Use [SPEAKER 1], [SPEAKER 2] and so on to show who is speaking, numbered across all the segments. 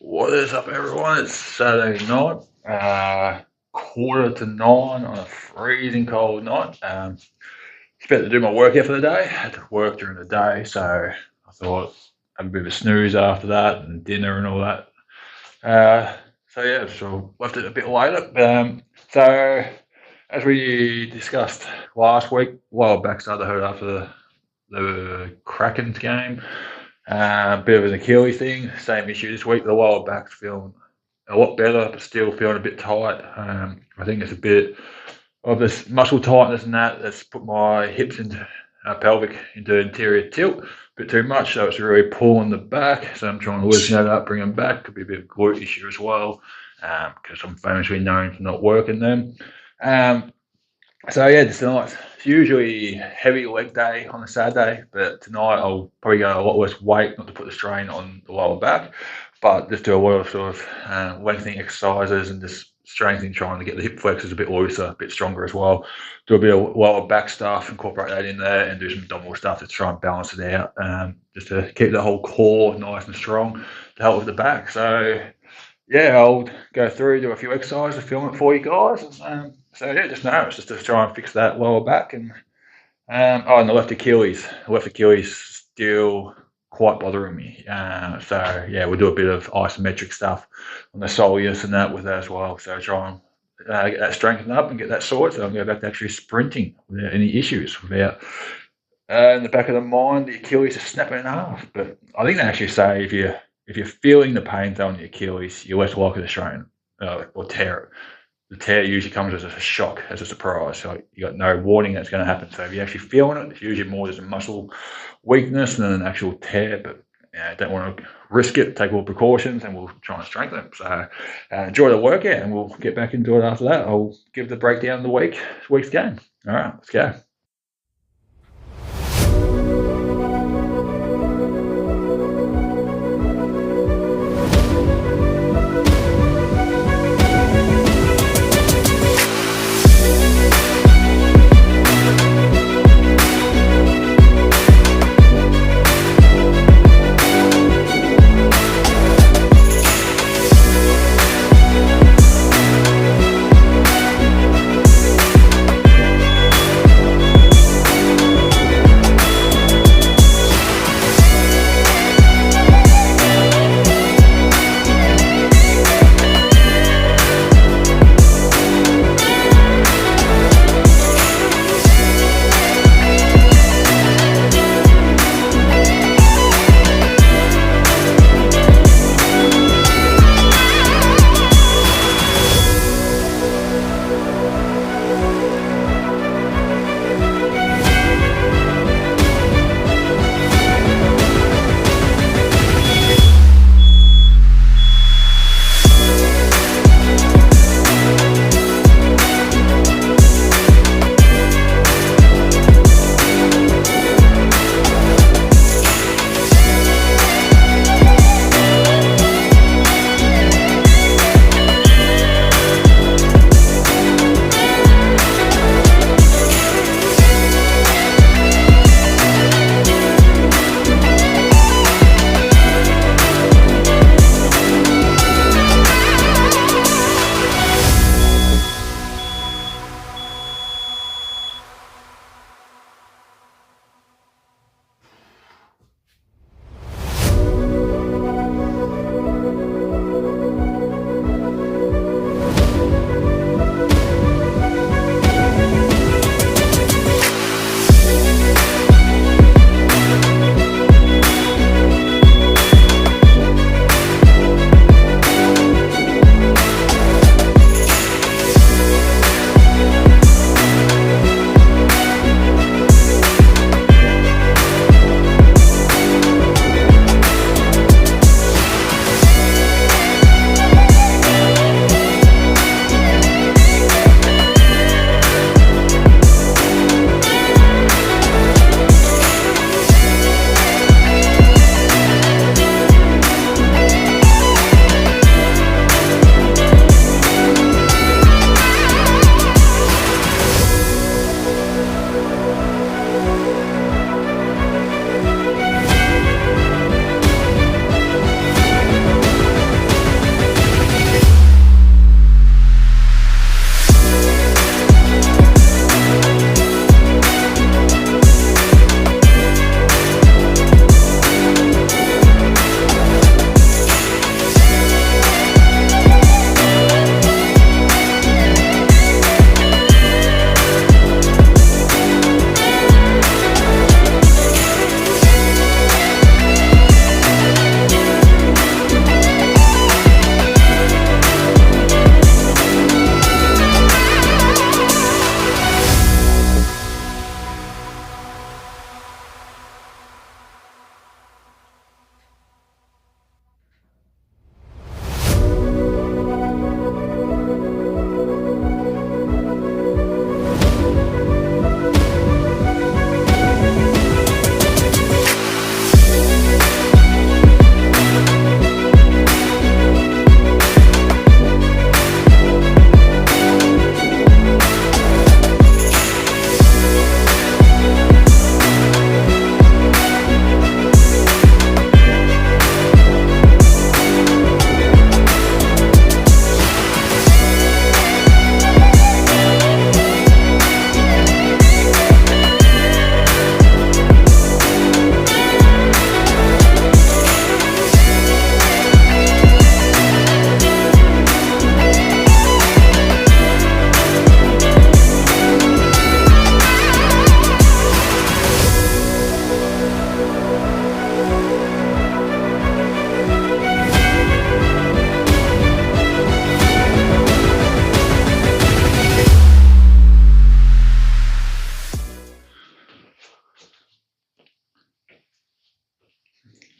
[SPEAKER 1] What is up, everyone? It's Saturday night, 8:45 on a freezing cold night. Just about to do my workout for the day. I had to work during the day, so I thought I'd have a bit of a snooze after that and dinner and all that. So left it a bit later. So as we discussed last week, a while back, started to hurt after the Kraken's game. Bit of an Achilles thing, same issue this week. The lower back's feeling a lot better, but still feeling a bit tight. I think it's a bit of this muscle tightness and that's put my hips into pelvic into interior tilt a bit too much, so it's really pulling the back. So I'm trying to loosen that up, bring them back. Could be a bit of glute issue as well, because I'm famously known for not working them. Tonight it's usually heavy leg day on a Saturday, but tonight I'll probably go a lot less weight, not to put the strain on the lower back, but just do a lot of sort of lengthening exercises and just strengthening, trying to get the hip flexors a bit looser, a bit stronger as well. Do a bit of lower back stuff, incorporate that in there, and do some abdominal stuff to try and balance it out, just to keep the whole core nice and strong to help with the back. So yeah, I'll go through, do a few exercises, film it for you guys. It's just to try and fix that lower back. And the left Achilles. The left Achilles still quite bothering me. We'll do a bit of isometric stuff on the soleus and that with that as well. So try and get that strengthened up and get that sorted, so I can go back to actually sprinting without any issues. Without in the back of the mind, the Achilles is snapping in half. But I think they actually say if you're feeling the pain on the Achilles, you're less likely to strain or tear it. The tear usually comes as a shock, as a surprise. So you got no warning that's going to happen. So if you're actually feeling it, it's usually more just a muscle weakness than an actual tear. But don't want to risk it. Take all precautions, and we'll try and strengthen it. So enjoy the workout, and we'll get back into it after that. I'll give the breakdown of the week's game. All right, let's go.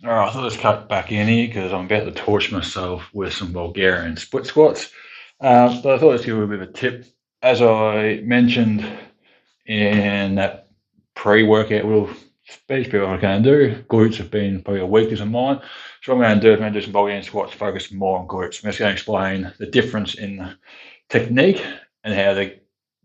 [SPEAKER 1] All right, I thought let's cut back in here because I'm about to torture myself with some Bulgarian split squats. So I thought let's give you a bit of a tip. As I mentioned in that pre-workout little speech people I'm going to do, glutes have been probably a weakness of mine. So what I'm going to do is I'm going to do some Bulgarian squats, focus more on glutes. I'm just going to explain the difference in technique and how they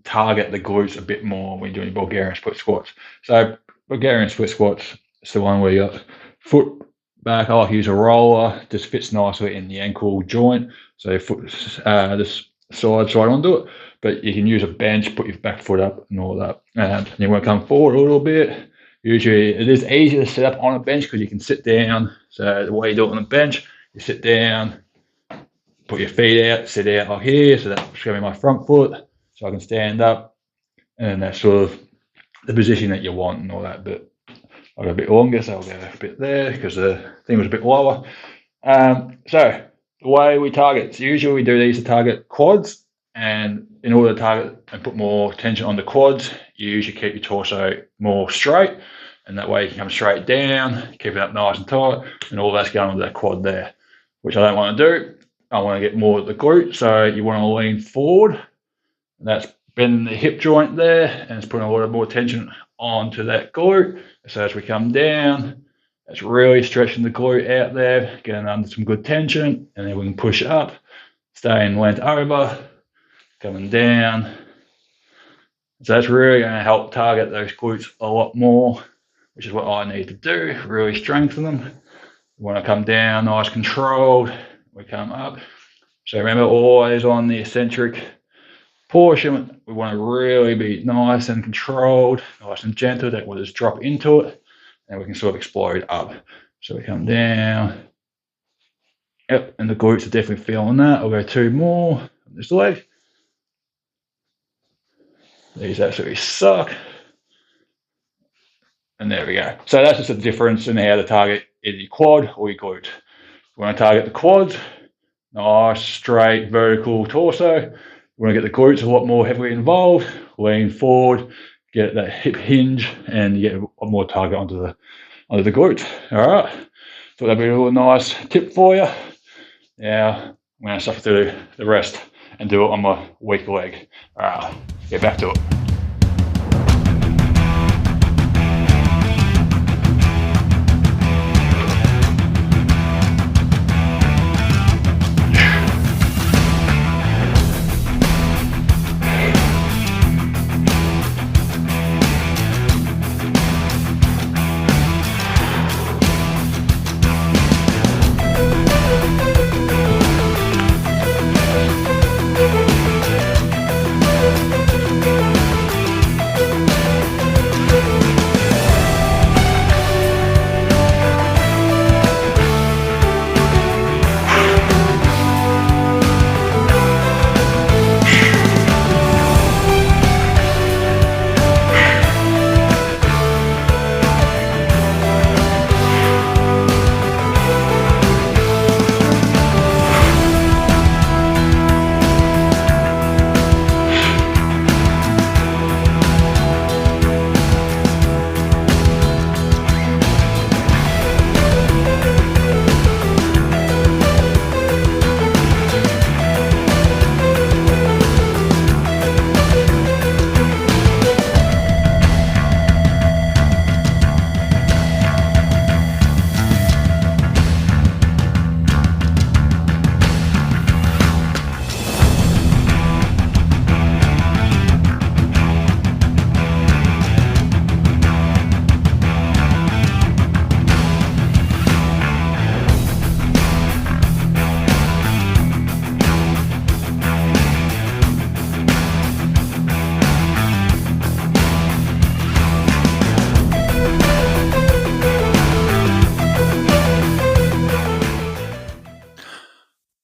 [SPEAKER 1] target the glutes a bit more when you're doing Bulgarian split squats. So Bulgarian split squats is the one where you got foot back. I like to use a roller, just fits nicely in the ankle joint. So foot this side onto it. But you can use a bench, put your back foot up and all that. And you want to come forward a little bit. Usually it is easier to set up on a bench because you can sit down. So the way you do it on a bench, you sit down, put your feet out, sit out like here. So that's going to be my front foot. So I can stand up. And that's sort of the position that you want and all that. But I'll go a bit longer, so I'll go a bit there because the thing was a bit lower. So the way we target, so usually we do these to target quads, and in order to target and put more tension on the quads, you usually keep your torso more straight, and that way you can come straight down, keep it up nice and tight, and all that's going on that quad there, which I don't want to do. I want to get more at the glute, so you want to lean forward, and that's bending the hip joint there, and it's putting a lot of more tension onto that glute. So as we come down, it's really stretching the glute out there, getting under some good tension, and then we can push up, staying leant over, coming down. So that's really going to help target those glutes a lot more, which is what I need to do, really strengthen them. We want to come down, nice controlled, we come up. So remember, always on the eccentric portion, we want to really be nice and controlled, nice and gentle, that we'll just drop into it, and we can sort of explode up. So we come down, yep, and the glutes are definitely feeling that. I'll go two more on this leg. These absolutely suck. And there we go. So that's just a difference in how to target either your quad or your glute. We want to target the quads, nice, straight, vertical torso. We want to get the glutes a lot more heavily involved, lean forward, get that hip hinge, and you get a more target onto the glutes. All right. So that'll be a little nice tip for you. Now I'm going to suffer through the rest and do it on my weak leg. All right, get back to it.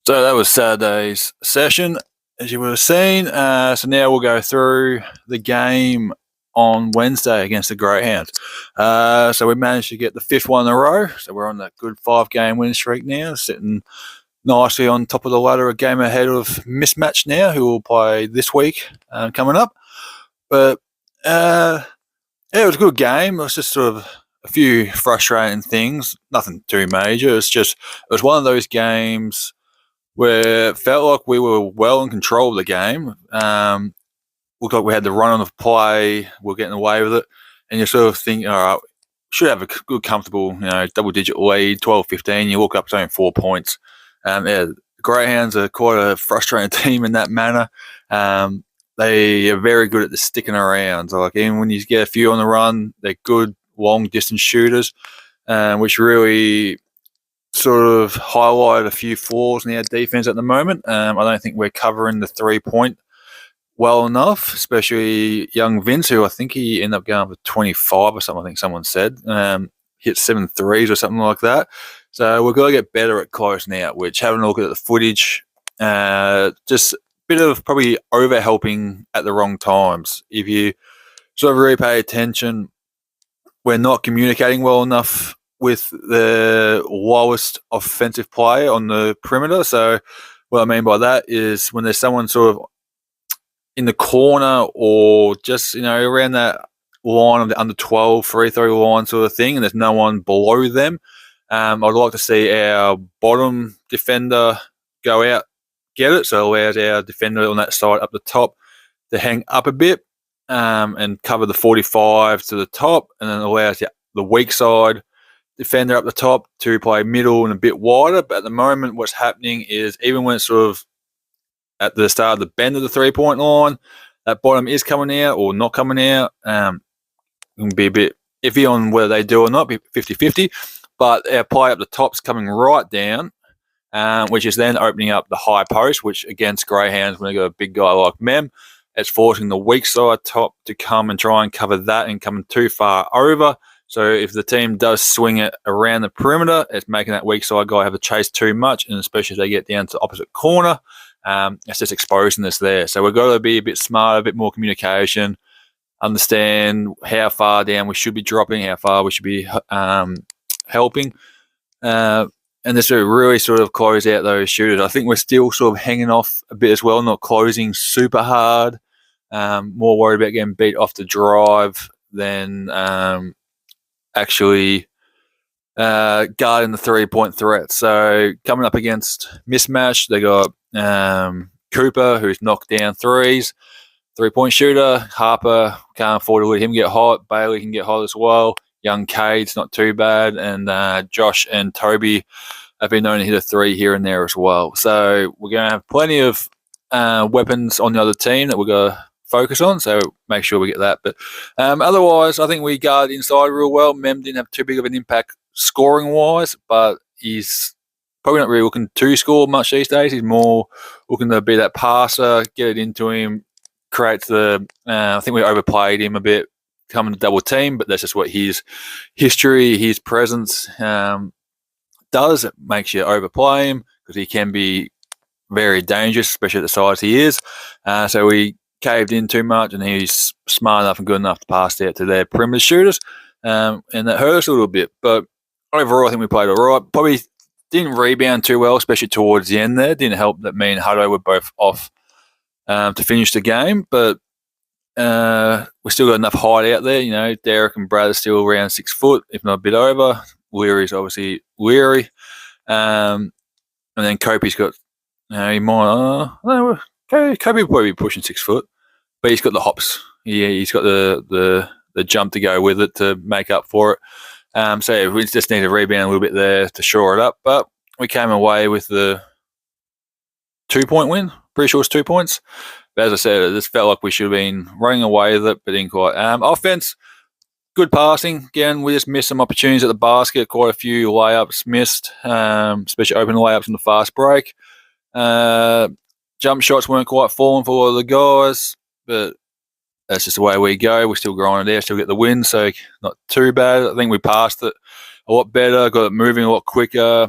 [SPEAKER 1] So that was Saturday's session, as you would have seen. So now we'll go through the game on Wednesday against the Greyhounds. So we managed to get the fifth one in a row. So we're on that good 5-game winning streak now, sitting nicely on top of the ladder, a game ahead of Mismatch now, who will play this week coming up. But yeah, it was a good game. It was just sort of
[SPEAKER 2] a few frustrating things, nothing too major. It was one of those games where it felt like we were well in control of the game. Looked like we had the run of play, we're getting away with it, and you sort of think, all right, should have a good, comfortable, double-digit lead, 12-15. You look up, it's only 4 points. Greyhounds are quite a frustrating team in that manner. They are very good at the sticking around. So, like, even when you get a few on the run, they're good long-distance shooters, which really sort of highlighted a few flaws in our defense at the moment. I don't think we're covering the 3-point well enough, especially young Vince, who I think he ended up going for 25 or something, I think someone said. Hit 7 threes or something like that. So we've got to get better at closing out, which, having a look at the footage, just a bit of probably over-helping at the wrong times. If you sort of really pay attention, we're not communicating well enough with the lowest offensive player on the perimeter. So what I mean by that is when there's someone sort of in the corner or just, around that line of the under 12 free throw line sort of thing, and there's no one below them, I'd like to see our bottom defender go out, get it, so it allows our defender on that side up the top to hang up a bit and cover the 45 to the top, and then allows the weak side defender up the top to play middle and a bit wider. But at the moment, what's happening is, even when it's sort of at the start of the bend of the 3-point line, that bottom is coming out or not coming out. It can be a bit iffy on whether they do or not, 50-50. But our play up the top's coming right down, which is then opening up the high post, which against Greyhounds, when they got a big guy like Mem, it's forcing the weak side top to come and try and cover that and coming too far over. So if the team does swing it around the perimeter, it's making that weak side guy have to chase too much, and especially if they get down to the opposite corner, it's just exposing us there. So we've got to be a bit smarter, a bit more communication, understand how far down we should be dropping, how far we should be helping, and this will really sort of close out those shooters. I think we're still sort of hanging off a bit as well, not closing super hard, more worried about getting beat off the drive than actually guarding the 3-point threat. So coming up against mismatch, they got Cooper, who's knocked down threes, 3-point shooter. Harper, can't afford to let him get hot. Bailey can get hot as well. Young Cade's not too bad. And Josh and Toby have been known to hit a 3 here and there as well. So we're going to have plenty of weapons on the other team that we're going to focus on, so make sure we get that. But otherwise, I think we guard inside real well. Mem didn't have too big of an impact scoring-wise, but he's probably not really looking to score much these days. He's more looking to be that passer, get it into him, creates the I think we overplayed him a bit, coming to double team, but that's just what his history, his presence does. It makes you overplay him because he can be very dangerous, especially at the size he is. So we caved in too much, and he's smart enough and good enough to pass out to their perimeter shooters, and that hurt us a little bit. But overall, I think we played all right. Probably didn't rebound too well, especially towards the end there. Didn't help that me and Hutto were both off to finish the game, but we still got enough height out there. Derek and Brad are still around 6 foot, if not a bit over. Leary's obviously Leary. And then Kopi's got, he might, Kobe will probably be pushing 6 foot, but he's got the hops. He's got the jump to go with it to make up for it. So yeah, we just need to rebound a little bit there to shore it up. But we came away with the 2-point win. Pretty sure it's 2 points. But as I said, it just felt like we should have been running away with it, but didn't quite. Offense, good passing. Again, we just missed some opportunities at the basket. Quite a few layups missed, especially open layups in the fast break. Jump shots weren't quite falling for a lot of the guys, but that's just the way we go. We're still grinding there, still get the win, so not too bad. I think we passed it a lot better, got it moving a lot quicker.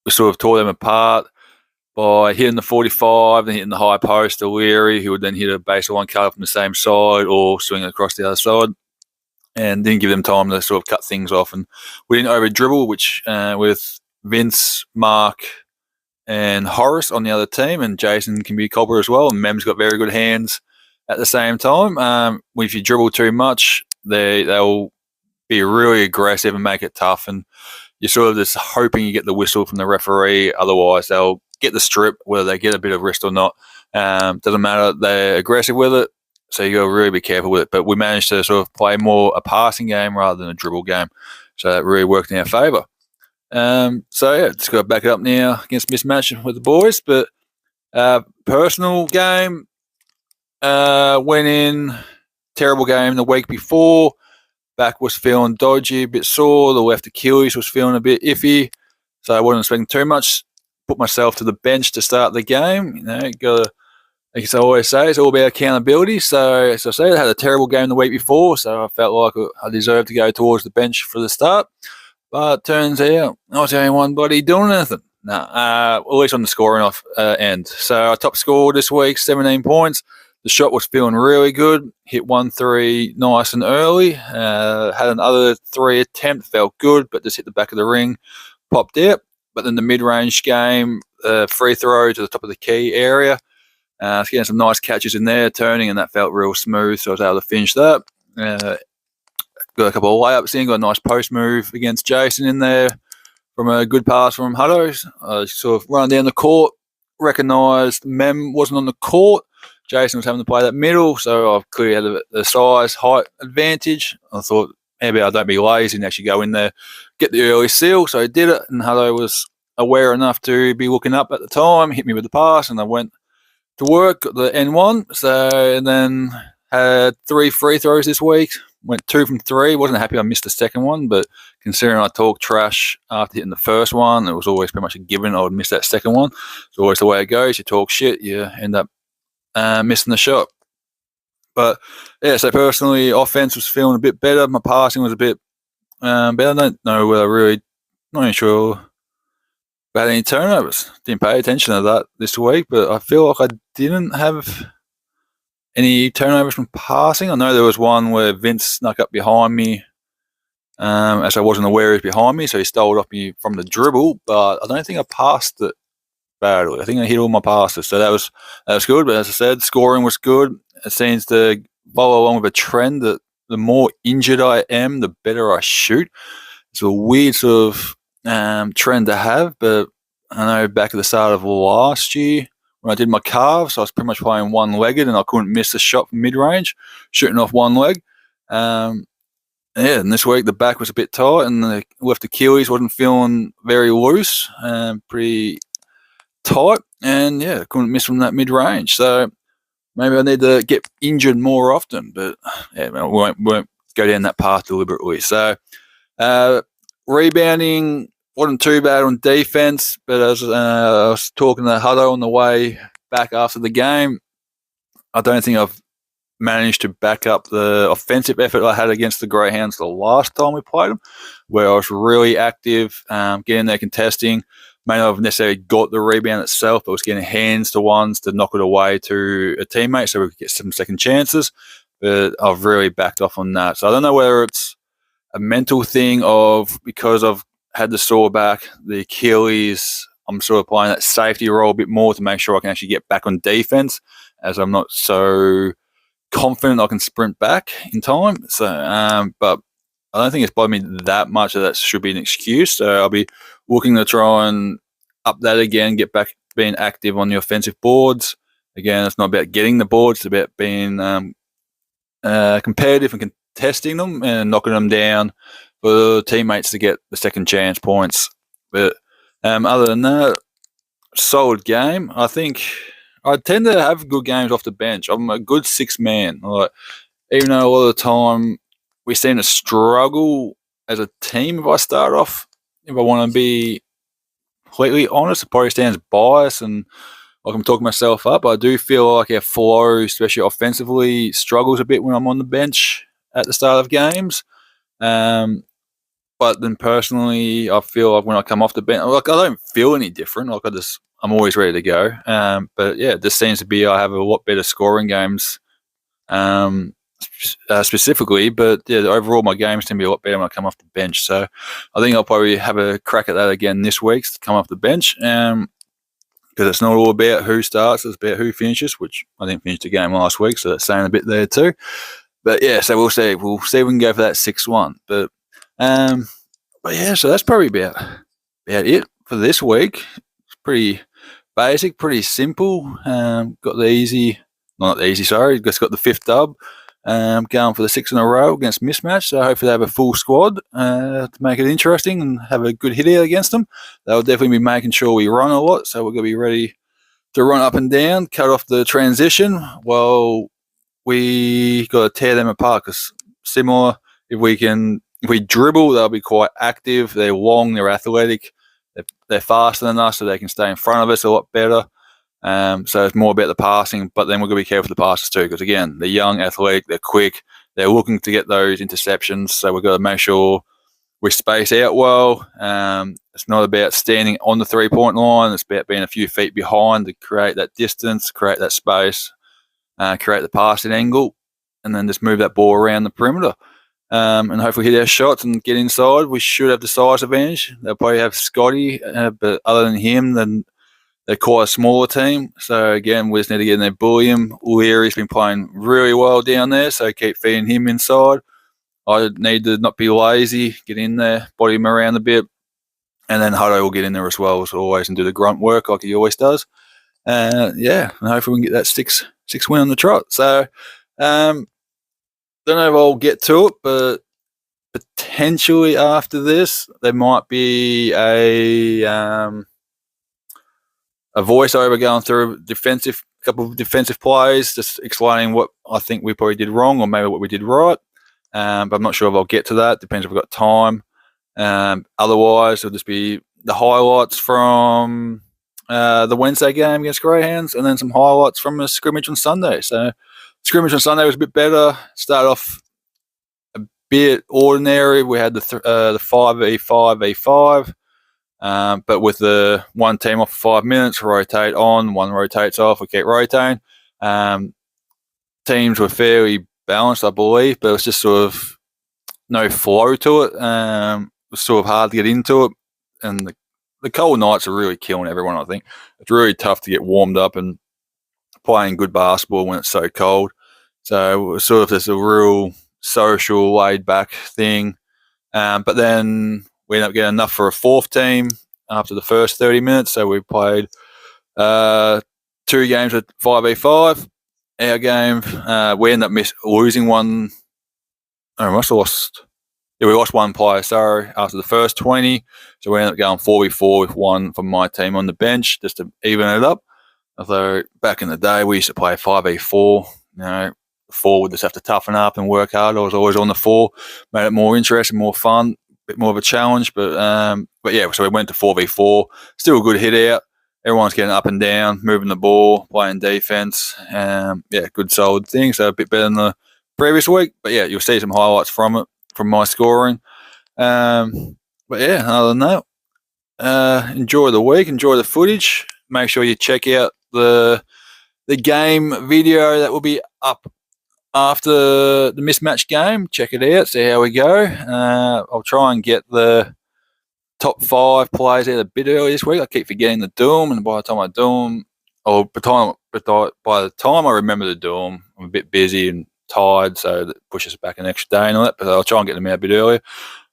[SPEAKER 2] We sort of tore them apart by hitting the 45 and hitting the high post to Leary, who would then hit a baseline cut from the same side or swing it across the other side, and didn't give them time to sort of cut things off. And we didn't over-dribble, which with Vince, Mark, and Horace on the other team, and Jason can be a culprit as well, and Mem's got very good hands at the same time. If you dribble too much, they'll be really aggressive and make it tough, and you're sort of just hoping you get the whistle from the referee. Otherwise, they'll get the strip, whether they get a bit of wrist or not. Doesn't matter. They're aggressive with it, so you got to really be careful with it. But we managed to sort of play more a passing game rather than a dribble game, so that really worked in our favour. So yeah, just got to back it up now against mismatch with the boys. But personal game, went in, terrible game the week before. Back was feeling dodgy, a bit sore. The left Achilles was feeling a bit iffy, so I wasn't expecting too much. Put myself to the bench to start the game. Got to, like I always say, it's all about accountability. So as I said, I had a terrible game the week before, so I felt like I deserved to go towards the bench for the start. But turns out I was the only one bloody doing anything. At least on the scoring off end. So I top scored this week, 17 points. The shot was feeling really good. Hit 1-3 nice and early. Had another 3 attempt, felt good, but just hit the back of the ring, popped out. But then the mid-range game, free throw to the top of the key area. Getting some nice catches in there, turning, and that felt real smooth, so I was able to finish that. Got a couple of layups in, got a nice post move against Jason in there from a good pass from Huttos. I sort of run down the court, recognised Mem wasn't on the court. Jason was having to play that middle, so I clearly had the size, height advantage. I thought, maybe I don't be lazy and actually go in there, get the early seal, so I did it, and Hutto was aware enough to be looking up at the time, hit me with the pass, and I went to work, got the N1, and then had 3 free throws this week. Went 2 from 3. Wasn't happy I missed the second one, but considering I talked trash after hitting the first one, it was always pretty much a given I would miss that second one. It's always the way it goes. You talk shit, you end up missing the shot. But yeah, so personally, offense was feeling a bit better. My passing was a bit better. I don't know whether not even sure about any turnovers. Didn't pay attention to that this week, but I feel like I didn't have any turnovers from passing. I know there was one where Vince snuck up behind me as I wasn't aware he was behind me, so he stole it off me from the dribble, but I don't think I passed it badly. I think I hit all my passes, so that was good. But as I said, scoring was good. It seems to follow along with a trend that the more injured I am, the better I shoot. It's a weird sort of trend to have, but I know back at the start of last year, when I did my calves, I was pretty much playing one-legged and I couldn't miss a shot from mid-range, shooting off one leg. And this week the back was a bit tight and the left Achilles wasn't feeling very loose, pretty tight, and I couldn't miss from that mid-range. So maybe I need to get injured more often, but we won't go down that path deliberately. So rebounding wasn't too bad on defense, but as I was talking to Hutto on the way back after the game, I don't think I've managed to back up the offensive effort I had against the Greyhounds the last time we played them, where I was really active, getting there contesting. May not have necessarily got the rebound itself, but was getting hands to ones to knock it away to a teammate so we could get some second chances. But I've really backed off on that. So I don't know whether it's a mental thing of because I've had the sore back, the Achilles, I'm sort of playing that safety role a bit more to make sure I can actually get back on defense, as I'm not so confident I can sprint back in time. So, but I don't think it's bothered me that much that should be an excuse. So I'll be looking to try and up that again, get back being active on the offensive boards. Again, it's not about getting the boards, it's about being competitive and contesting them and knocking them down for teammates to get the second chance points. But other than that, solid game. I think I tend to have good games off the bench. I'm a good 6-man. Like, even though a lot of the time we seem to struggle as a team if I start off, if I want to be completely honest, it probably stands bias and like I'm talking myself up. I do feel like our flow, especially offensively, struggles a bit when I'm on the bench at the start of games. But then personally, I feel like when I come off the bench, like I don't feel any different. Like I'm always ready to go. But yeah, this seems to be I have a lot better scoring games, specifically. But yeah, overall my games tend to be a lot better when I come off the bench. So I think I'll probably have a crack at that again this week to come off the bench. Because it's not all about who starts, it's about who finishes, which I didn't finish the game last week, so that's saying a bit there too. But yeah, so we'll see. We'll see if we can go for that 6-1. But yeah, so that's probably about it for this week. It's pretty basic, pretty simple. Got the easy, not the easy, sorry, just got the 5th dub. Going for the 6th in a row against Mismatch. So hopefully they have a full squad to make it interesting and have a good hit out against them. They'll definitely be making sure we run a lot. So we're going to be ready to run up and down, cut off the transition. Well, we got to tear them apart because similar, if we dribble, they'll be quite active. They're long, they're athletic, they're faster than us, so they can stay in front of us a lot better. So it's more about the passing, but then we're going to be careful with the passes too, because again, they're young, athletic, they're quick, they're looking to get those interceptions. So we've got to make sure we space out well. It's not about standing on the 3-point line. It's about being a few feet behind to create that distance, create that space, create the passing angle, and then just move that ball around the perimeter. And hopefully hit our shots and get inside. We should have the size advantage. They'll probably have Scotty, but other than him, then they're quite a smaller team. So again, we just need to get in there, bully him. Leary's been playing really well down there, so keep feeding him inside. I need to not be lazy, get in there, body him around a bit, and then Hutto will get in there as well, as always, and do the grunt work like he always does. Yeah, and hopefully we can get that six win on the trot. So, don't know if I'll get to it, but potentially after this, there might be a voiceover going through a couple of defensive plays, just explaining what I think we probably did wrong or maybe what we did right. But I'm not sure if I'll get to that. Depends if we've got time. Otherwise, it'll just be the highlights from the Wednesday game against Greyhounds, and then some highlights from a scrimmage on Sunday. So, scrimmage on Sunday was a bit better. Started off a bit ordinary. We had the 5v5v5, but with the one team off for 5 minutes, rotate on, one rotates off, we keep rotating. Teams were fairly balanced, I believe, but it was just sort of no flow to it. It was sort of hard to get into it, and the cold nights are really killing everyone, I think. It's really tough to get warmed up and playing good basketball when it's so cold. So it was sort of just a real social, laid-back thing. But then we ended up getting enough for a 4th team after the first 30 minutes. So we played 2 games at 5v5. Our game, we ended up losing one. I must have lost. Yeah, we lost one player, sorry, after the first 20. So we ended up going 4v4 with one from my team on the bench just to even it up. Although back in the day, we used to play 5v4. You know, the 4 would just have to toughen up and work hard. I was always on the 4, made it more interesting, more fun, a bit more of a challenge. But yeah, so we went to 4v4. Still a good hit out. Everyone's getting up and down, moving the ball, playing defense. Yeah, good solid thing. So a bit better than the previous week. But yeah, you'll see some highlights from it, from my scoring. But yeah, other than that, enjoy the week, enjoy the footage. Make sure you check out the game video that will be up after the mismatch game. Check it out, see how we go. I'll try and get the top 5 plays out a bit early this week. I keep forgetting to do them, and by the time I do them, or by the time I remember to do them, I'm a bit busy and tired, so that pushes back an extra day and all that. But I'll try and get them out a bit earlier.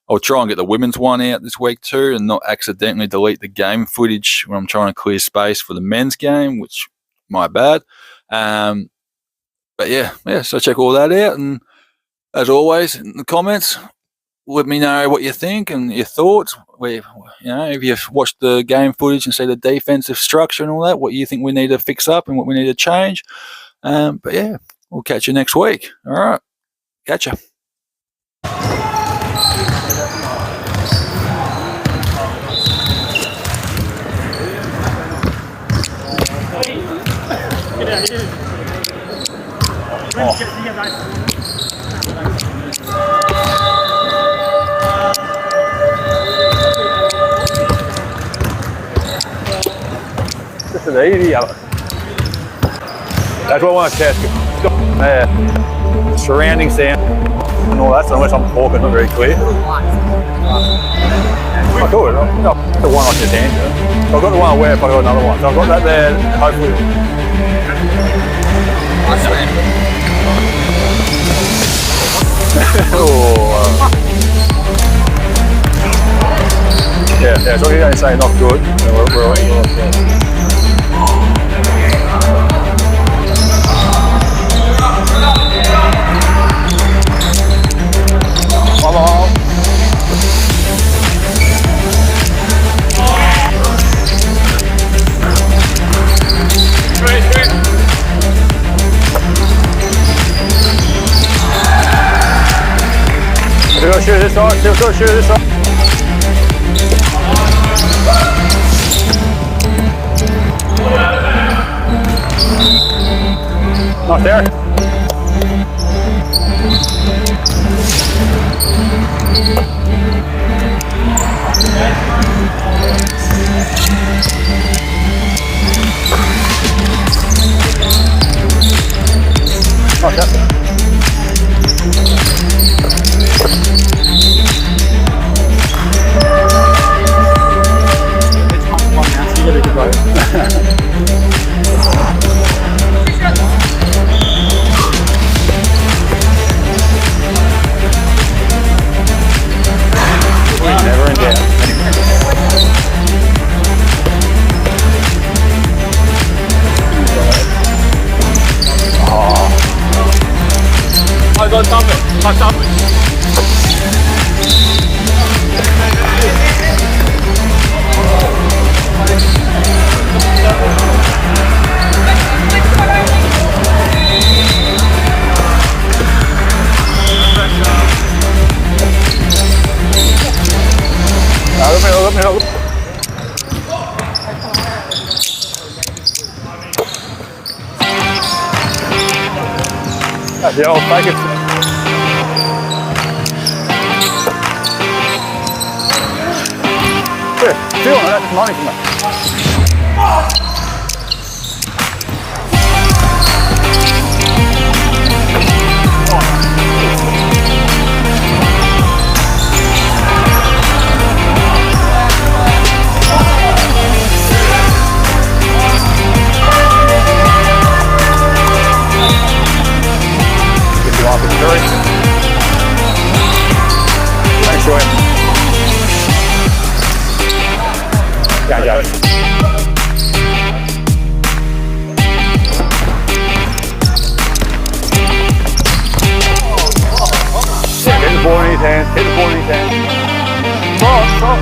[SPEAKER 2] I'll try and get the women's one out this week too, and not accidentally delete the game footage when I'm trying to clear space for the men's game, which my bad. But yeah, so check all that out, and as always, in the comments, let me know what you think and your thoughts. If you've watched the game footage and see the defensive structure and all that, what you think we need to fix up and what we need to change. But yeah, we'll catch you next week. All right, catch ya. This is easy. That's what I want to test. Surrounding sound and all that, so unless I'm talking not very clear. I do it. The one I just answered. So I've got the one where if I got another one. So I've got that there, hopefully. Yeah, so you don't say not good. We're Still shoot this side, still shoot this side. Not there. Not there. Never in doubt.
[SPEAKER 3] I got something. I got something.
[SPEAKER 2] Let me help. That's the old fake it. Here, feel it, that's money from it. Thanks, Joy. Yeah. Hit the ball in his hands, hit the ball in his hands. Stop.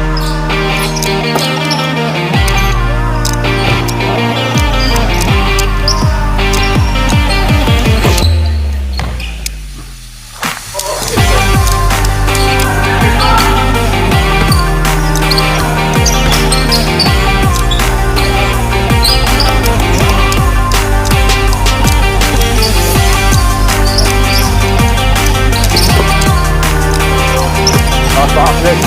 [SPEAKER 2] Off this.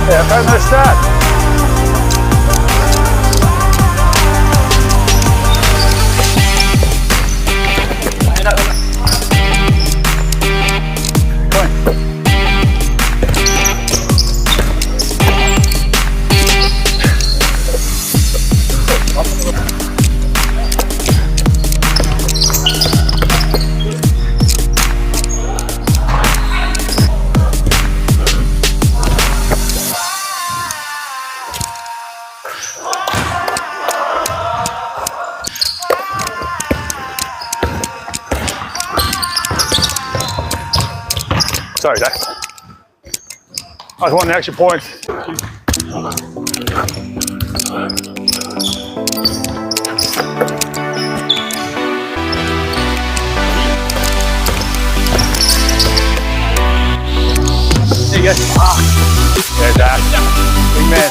[SPEAKER 2] Yeah, 5 minutes start. Sorry, Jack. I just want the extra points. There you go. Yeah, Jack. Big man.